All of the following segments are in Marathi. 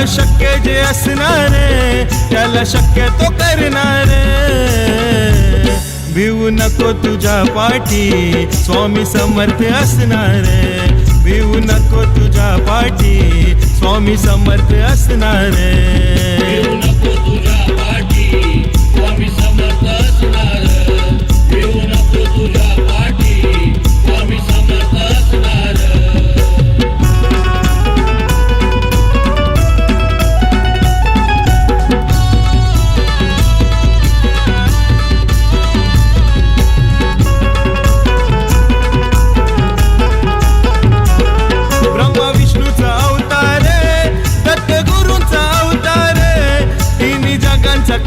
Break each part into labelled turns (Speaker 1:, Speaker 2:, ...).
Speaker 1: शक्य जे असणार त्याला शक्य तो करणार. भिवू नको तुझ्या पाठी स्वामी समर्थ असणार. भिवू नको तुझ्या पाठी स्वामी समर्थ असणार.
Speaker 2: भिवू नको तुझ्या पाठी स्वामी समर्थ असणार. भिवू नको तुझ्या पाठी स्वामी समर्थ असणार.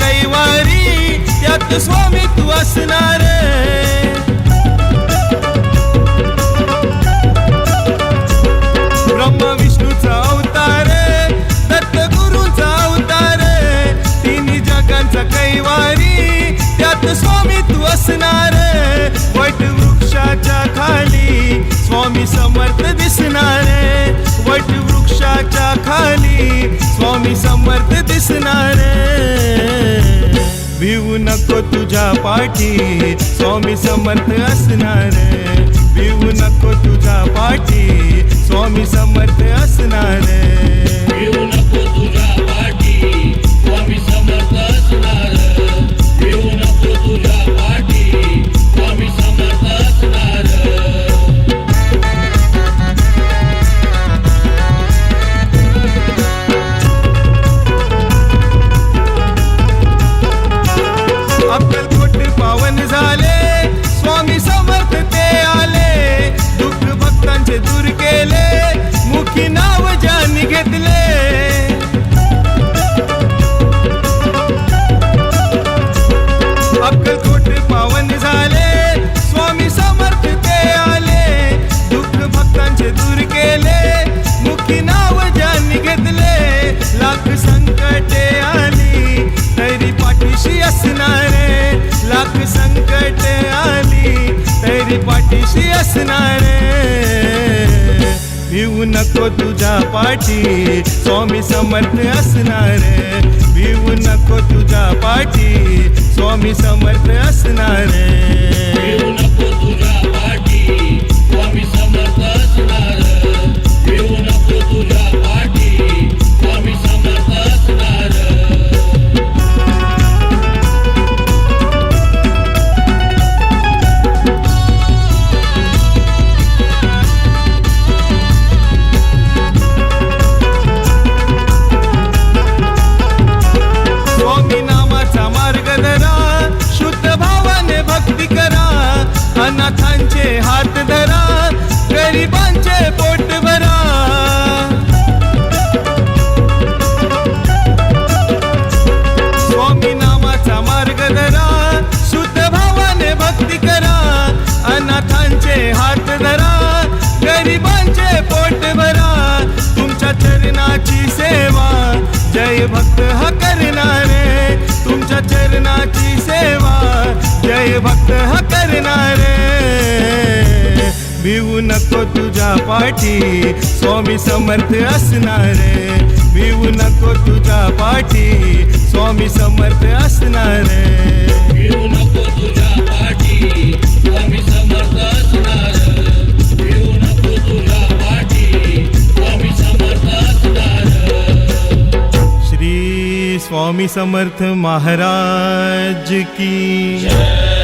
Speaker 1: कैवारी त्यात स्वामी तू असणार. ब्रह्मा विष्णूचा अवतार दत्त गुरूंचा अवतार. तिन्ही जगांचा कैवारी त्यात स्वामी तू असणार. वट वृक्षाच्या खाली स्वामी समर्थ दिसणार. वट वृक्षाच्या खाली स्वामी समर्थ दिसणार. भिवू नको तुझ्या पाठी स्वामी समर्थ असणार. भिवू नको तुझ्या पाठी स्वामी समर्थ असणार.
Speaker 2: भिवू नको तुझ्या पाठी स्वामी समर्थ असणार. भिवू नको तुझ्या पाठी स्वामी समर्थ असणार.
Speaker 1: अक्कलकोट पावन झाले स्वामी समर्थ ते आले. दुःख भक्तांचे दूर केले मुखी नाव ज्यांनी घेतले. अक्कलकोट पावन झाले स्वामी समर्थ ते आले. दुःख भक्तांचे दूर केले मुखी नाव ज्यांनी घेतले. लाख संकटे आली तरी पाठीशी असणार. लाख संकटे आली तरी पाठीशी असणार. भिवू नको तुझ्या पाठी स्वामी समर्थ असणार. भिवू नको तुझ्या पाठी स्वामी समर्थ असणार.
Speaker 2: भिवू नको तुझ्या पाठी स्वामी समर्थ असणार. भिवू नको तुझ्या पाठी स्वामी समर्थ असणार.
Speaker 1: स्वामी नामाचा मार्ग धरा शुद्ध भावाने भक्ती करा. अनाथांचे हात धरा गरिबांचे पोट भरा. स्वामी नामाचा मार्ग धरा शुद्ध भावाने भक्ती करा. अनाथांचे हात धरा गरिबांचे पोट भरा. तुमच्या चरणाची सेवा जय भक्त हा करणार. तुमच्या चरणाची सेवा जय भक्त हा करणार. भिवू नको तुझ्या पाठी स्वामी समर्थ असणार. भिवू नको तुझ्या पाठी स्वामी समर्थ असणार.
Speaker 2: भिवू नको तुझ्या पाठी स्वामी समर्थ असणार. भिवू नको तुझ्या पाठी स्वामी समर्थ असणार.
Speaker 1: श्री स्वामी समर्थ महाराज की
Speaker 2: जय.